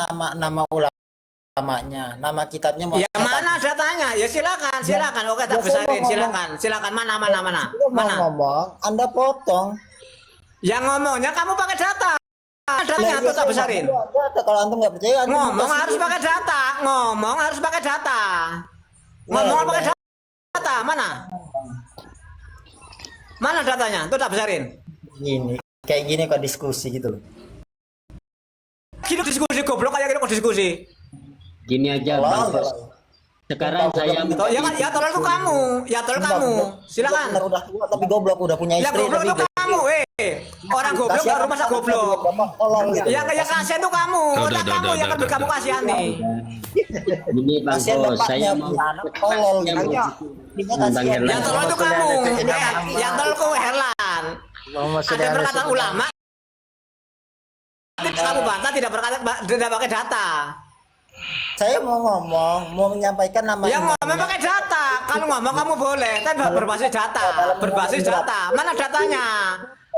nama ulamanya, nama kitabnya mau Ya mana datanya? Ya silakan, silakan. Oke, tak besarin, silakan. Silakan mana? Mana? ngomong, Anda potong. Yang ngomongnya kamu pakai data. Datanya tuh tak besarin. Kalau antum nggak percaya, antum Ngomong kasih harus dia. pakai data. Ngomong harus pakai data. Ngomong harus pakai data. Mana? Mana datanya? Tuh tak besarin. Kayak gini kok diskusi gitu loh. Gini diskusi goblok kayak gini kok diskusi. Gini aja Bang. Sekarang saya Ya kan, ya tolol itu kamu, ya tolol kamu. Silakan. Bener, udah tua tapi goblok, udah punya Ya istri goblok tapi itu kamu, orang goblok baru masa goblok. Ya kayak kasihan itu kamu, otak kamu yang lebih kamu kasihani. Ini Bang Kasihan Bos, bapaknya saya mau punya anak tolol gitu. Bang Herlan. Yang tolol itu kamu, yang tolol itu Herlan. Ada perkataan ulama, kamu bantah tidak pakai data. Saya mau ngomong, mau menyampaikan nama Yang ngomong imamnya. pakai data. Kalau ngomong kamu boleh, tapi berbasis data. Berbasis data. Mana datanya?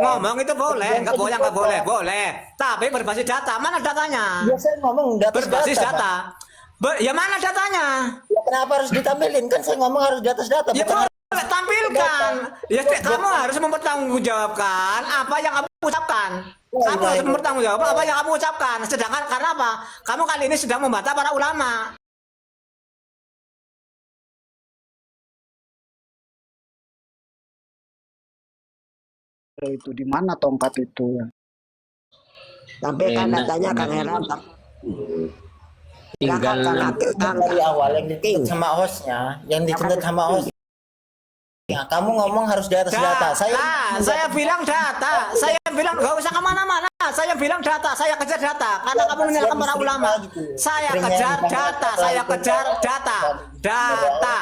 Ngomong itu boleh, nggak boleh, boleh. Tapi berbasis data. Mana datanya? Ya saya ngomong Berbasis Pak. data. Ya mana datanya? Ya, kenapa harus ditampilin? Kan saya ngomong harus di atas data. Ya bukan boleh tampilkan. Ya kamu harus mempertanggungjawabkan apa yang kamu ucapkan. Kamu harus mempertanggungjawabkan apa yang kamu ucapkan. Sedangkan karena apa? Kamu kali ini sedang membantah para ulama. Itu di mana tongkat itu ya? Sampaikan Enak, datanya Kang enak. Heran. tinggal dari awal yang dituntut sama hostnya, yang dituntut sama host. Ya, kamu ngomong harus di atas data. Saya bilang data. Saya bilang nggak usah kemana-mana. Saya bilang data. Saya kejar data. Karena kamu menyalahkan para ulama. Saya kejar data. Saya kejar data. Data.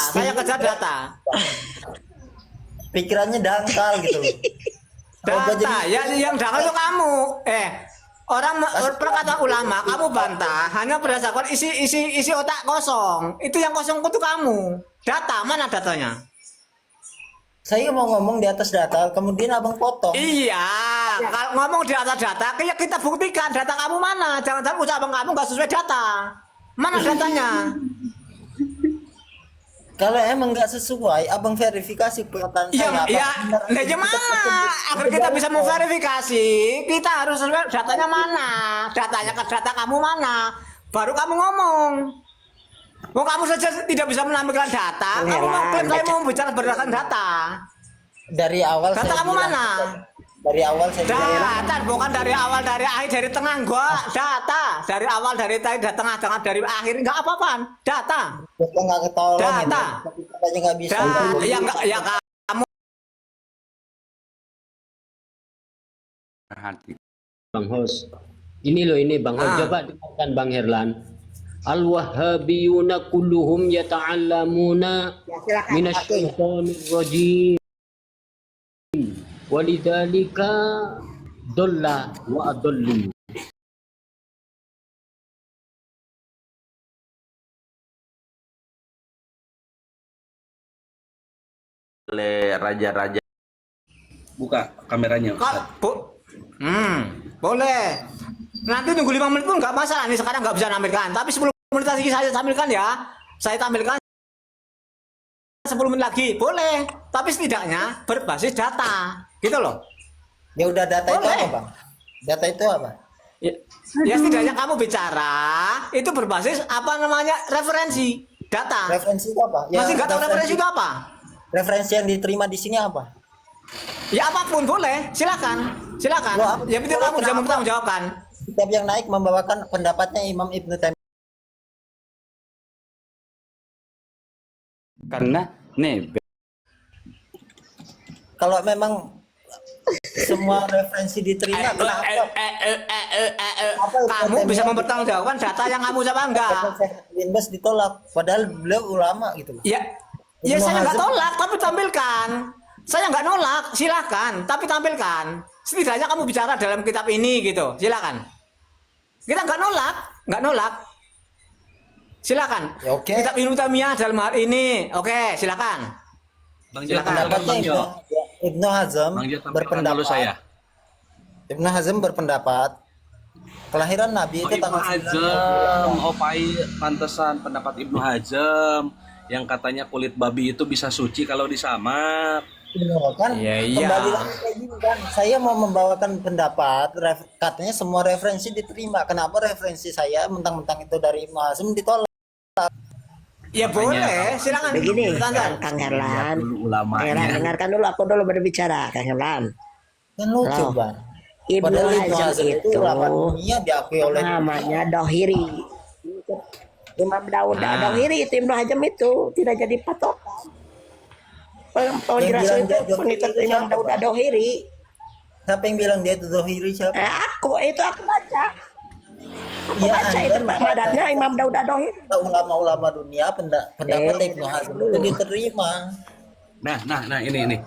Saya kejar data. Pikirannya dangkal gitu loh. Data. Yang dangkal itu kamu. Orang perkataan ulama kamu bantah hanya berdasarkan isi otak kosong. Itu yang kosong itu kamu. Data mana datanya? Saya mau ngomong di atas data, kemudian abang potong. Iya, kalau ngomong di atas data, ya kita buktikan data kamu mana. Jangan-jangan ucapan kamu nggak sesuai data. Mana datanya? Kalau emang nggak sesuai, abang verifikasi pernyataan saya. Nah gimana? Agar kita bisa memverifikasi, kita harus sesuai datanya mana. Datanya ke data kamu mana. Baru kamu ngomong. Mau kamu saja tidak bisa menampilkan data, kamu mau klaim saya mau bicara berdasarkan data. Dari awal data saya kamu bilang, mana? Dari awal saya data, bukan dari awal, dari akhir, dari tengah gua. Data, dari awal, dari tengah, dari akhir nggak apa-apa. Data. Kita nggak ketolong. Data. Katanya nggak bisa. Ya nggak, ya kamu. Bang Hos. Ini loh ini Bang Hos. Coba dengarkan Bang Herlan. Al-Wahhabiyuna kulluhum yata'allamuna minasyaitonir rajim. Walidzalika dhalla wa adallu. Oleh raja-raja. Buka kameranya. Boleh. Nanti tunggu 5 menit pun nggak masalah. Ini sekarang nggak bisa nampilkan. Tapi 10 menit lagi saya tampilkan ya. Saya tampilkan 10 menit lagi. Boleh. Tapi setidaknya berbasis data. Gitu loh. Ya udah, data Boleh. itu apa bang? Data itu apa? Ya setidaknya kamu bicara itu berbasis apa namanya referensi data. Referensi itu apa? Ya, Masih nggak tahu referensi itu apa? Referensi yang diterima di sini apa? Ya apapun boleh, silakan. Loh, Ya penting kamu bisa mempertanggungjawabkan. Kitab yang naik membawakan pendapatnya Imam Ibnu Taimiyah. Karena nih Kalau memang semua referensi diterima, kenapa? Kamu bisa mempertanggungjawabkan data yang kamu ucapkan enggak? Linbas ditolak, padahal beliau ulama gitu. Ya saya nggak tolak, tapi tampilkan. Saya nggak nolak, silakan, tapi tampilkan. Setidaknya kamu bicara dalam kitab ini gitu, silakan. Kita nggak nolak. Silakan. Ya, oke. Kitab Ibnu Taimiyah dalam hal ini, oke, silakan. Bang Silakan. Pendapatnya Ibnu Hazm Bang Jo, tampilkan berpendapat dulu saya. Ibnu Hazm berpendapat kelahiran Nabi itu Ibnu tanggal 9. Hazm, oh pai pantesan pendapat Ibnu Hazm yang katanya kulit babi itu bisa suci kalau disamak. Kan Iya. kembali lagi kayak gini kan. Saya mau membawakan pendapat, katanya semua referensi diterima. Kenapa referensi saya mentang-mentang itu dari Ibnu Hazm ditolak? Ya boleh, silakan. Begini, Tantan. Kang Herlan. Dulu Kang Herlan, ulamanya. dengarkan dulu, aku dulu berbicara, Kang Herlan. Kan lucu, Halo. Bang. Ibnu Padahal Ibnu Hazm Hazm itu itu ulama dunia diakui oleh namanya Dohiri. Imam Daud Dohiri itu Ibnu Hazm itu tidak jadi patokan. Penjelasan bilang dia itu pengikut Dohiri Imam siapa, Daud Bang? Dohiri. Siapa yang bilang dia itu Zohiri siapa? Aku baca. Aku Ya, baca Anda itu baca. madhabnya Imam Daud Dohiri. Ulama-ulama dunia pendapat Ibnu Hazm itu dulu. diterima. Nah, ini.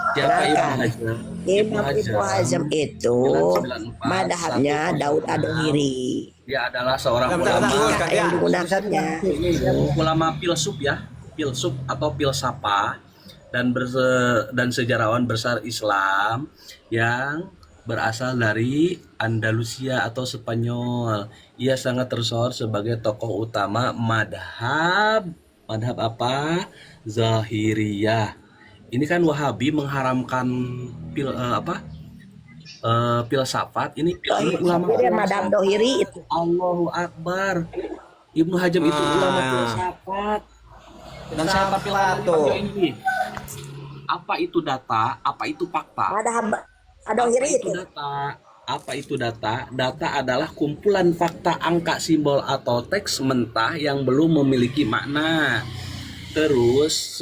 Siapa Ibnu Silakan. Hazm? Imam Ibnu Hazm itu 994, madhabnya Daud Dohiri. Dia adalah seorang Bentar, ulama. bentar. Yang digunakannya. Ulama filsuf ya, filsuf atau filsafah dan sejarawan besar Islam yang berasal dari Andalusia atau Spanyol. Ia sangat tersohor sebagai tokoh utama madhab apa? Zahiriyah. Ini kan Wahabi mengharamkan filsafat. Ini ulama Dia madhab Dohiri itu. Allahu Akbar. Ibnu Hazm itu ulama filsafat. Dan saya tampilkan tuh. ini. Apa itu data? Apa itu fakta? Madhab Apa Dohiri itu itu. data? Apa itu data? Data adalah kumpulan fakta, angka, simbol atau teks mentah yang belum memiliki makna. Terus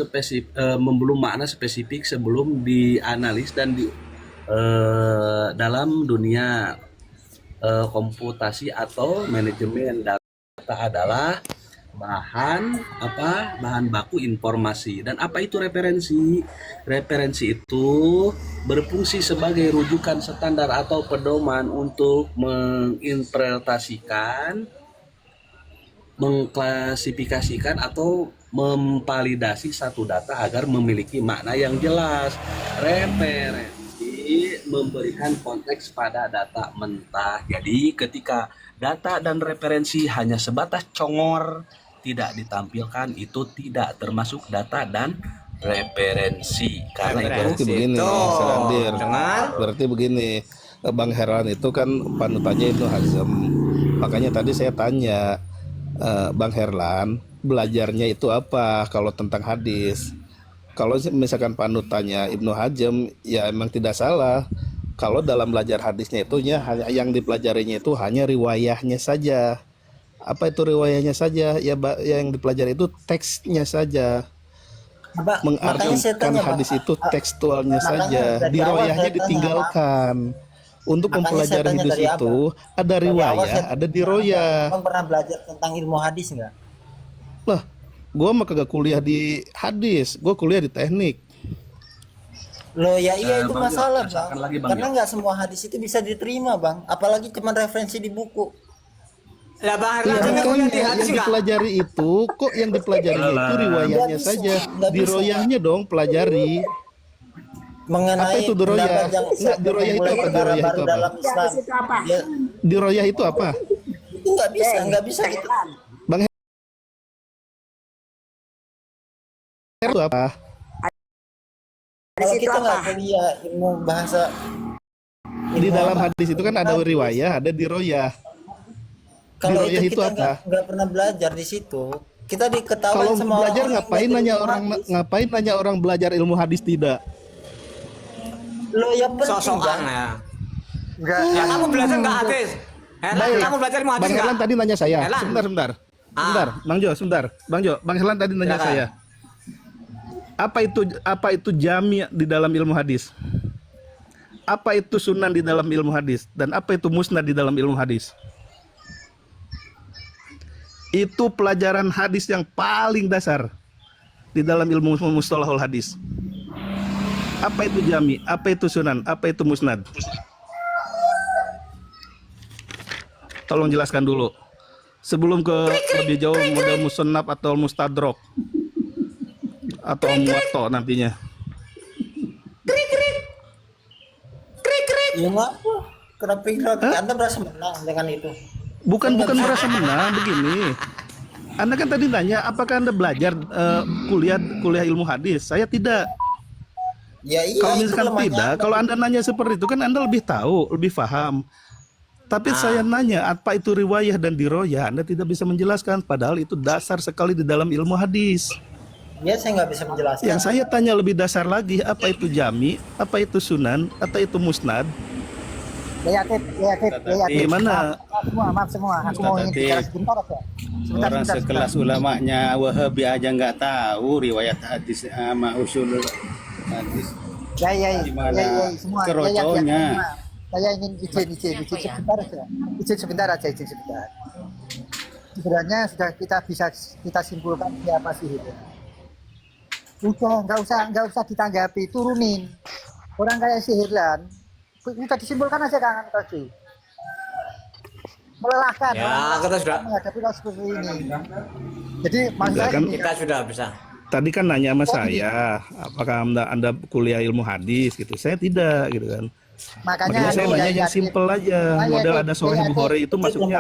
belum makna spesifik sebelum dianalis dan dalam dunia komputasi atau manajemen data adalah bahan baku informasi. Dan apa itu referensi? Referensi itu berfungsi sebagai rujukan standar atau pedoman untuk menginterpretasikan, mengklasifikasikan atau memvalidasi satu data agar memiliki makna yang jelas. Referensi memberikan konteks pada data mentah. Jadi ketika data dan referensi hanya sebatas congor, tidak ditampilkan, itu tidak termasuk data dan referensi. Karena itu Berarti begini, Tuh, Selandir. dengan Berarti begini, Bang Herlan itu kan panutannya Ibnu Hazm. Makanya tadi saya tanya, Bang Herlan, belajarnya itu apa kalau tentang hadis? Kalau misalkan panutannya Ibnu Hazm, ya emang tidak salah. Kalau dalam belajar hadisnya itu hanya yang dipelajarinya itu hanya riwayahnya saja. Apa itu riwayahnya saja? Ya yang dipelajari itu teksnya saja. Makanya saya Mengartikan tanya, hadis Bang. itu tekstualnya Makanya saja. dari Di awal riwayahnya saya tanya, ditinggalkan. Untuk Makanya mempelajari saya tanya hadis dari itu ada Dari awal riwayah, saya- ada diroyah. Abang pernah belajar tentang ilmu hadis nggak? Lah, gua mah kagak kuliah di hadis, gua kuliah di teknik. Loh ya iya itu Bang, masalah, bacakan Bang. lagi, Bang, Karena ya. nggak semua hadis itu bisa diterima, Bang. Apalagi cuma referensi di buku. lah Bang Ya, Herlan makanya punya di hadis yang nggak? dipelajari itu kok yang dipelajari itu riwayahnya Nggak bisa, saja. nggak bisa. Diroyahnya dong pelajari. Mengenai Apa itu diroyah? pendapat yang Nggak, diroyah itu mulai apa? perkara Diroyah baru itu apa? dalam Islam. Itu apa? Ya, Diroyah itu apa? itu nggak bisa gitu. Bang Her itu apa? Kalau itu kita nggak apa? kuliah ilmu bahasa, Di dalam hadis itu kan ada riwayah, ada diroyah. kalau diroyah itu itu kita apa? nggak pernah belajar di situ, kita diketahui Kalau sama belajar orang-orang ngapain yang nanya belajar orang ilmu hadis. ngapain nanya orang belajar ilmu hadis tidak? Lo yang penting, Sosokan Bang. ya. Ya kamu belajar nggak hadis? Herlan, Baik. kamu belajar ilmu hadis Bang Herlan nggak? tadi nanya saya. Herlan. Sebentar. Sebentar, Bang Jo, sebentar. Bang Herlan tadi nanya Silakan. saya. Apa itu jami' di dalam ilmu hadis? Apa itu sunan di dalam ilmu hadis? Dan apa itu musnad di dalam ilmu hadis? Itu pelajaran hadis yang paling dasar di dalam ilmu mustalahul hadis. Apa itu jami? Apa itu sunan? Apa itu musnad? Tolong jelaskan dulu. Sebelum ke lebih jauh model musannaf atau mustadrok atau muwatta nantinya. Ilmu apa? Kenapa Anda merasa menang dengan itu? Bukan merasa menang begini. Anda kan tadi nanya apakah Anda belajar kuliah ilmu hadis? Saya tidak. Ya iya, Kalau itu misalkan lemahnya tidak, Anda. kalau Anda nanya seperti itu kan Anda lebih tahu, lebih paham. Tapi saya nanya apa itu riwayah dan diroyah, Anda tidak bisa menjelaskan. Padahal itu dasar sekali di dalam ilmu hadis. Ya saya nggak bisa menjelaskan. Yang saya tanya lebih dasar lagi, apa itu jami, apa itu sunan, apa itu musnad? Ya, Tip. Gimana? Maaf semua. Aku mau ingin bicara sebentar aja. Orang sekelas ulamanya Wahabi aja nggak tahu riwayat hadis sama usul hadis. Ya, Gimana semua. keroconya? Saya ingin izin sebentar aja. Izin sebentar. Sebenarnya sudah kita simpulkan siapa sih itu. Udah, nggak usah ditanggapi, turunin. Orang kayak Sihirlan, kita disimpulkan aja Kang Toju. Melelahkan. Ya, kita sudah. Menghadapi kasus seperti ini. Jadi maksud Enggak, saya kan? gini, Kita sudah bisa. Tadi kan nanya sama saya, apakah anda kuliah ilmu hadis gitu? Saya tidak gitu kan. makanya Makanya saya nanya yang simple aja. Model ada Sahih Bukhari itu masuknya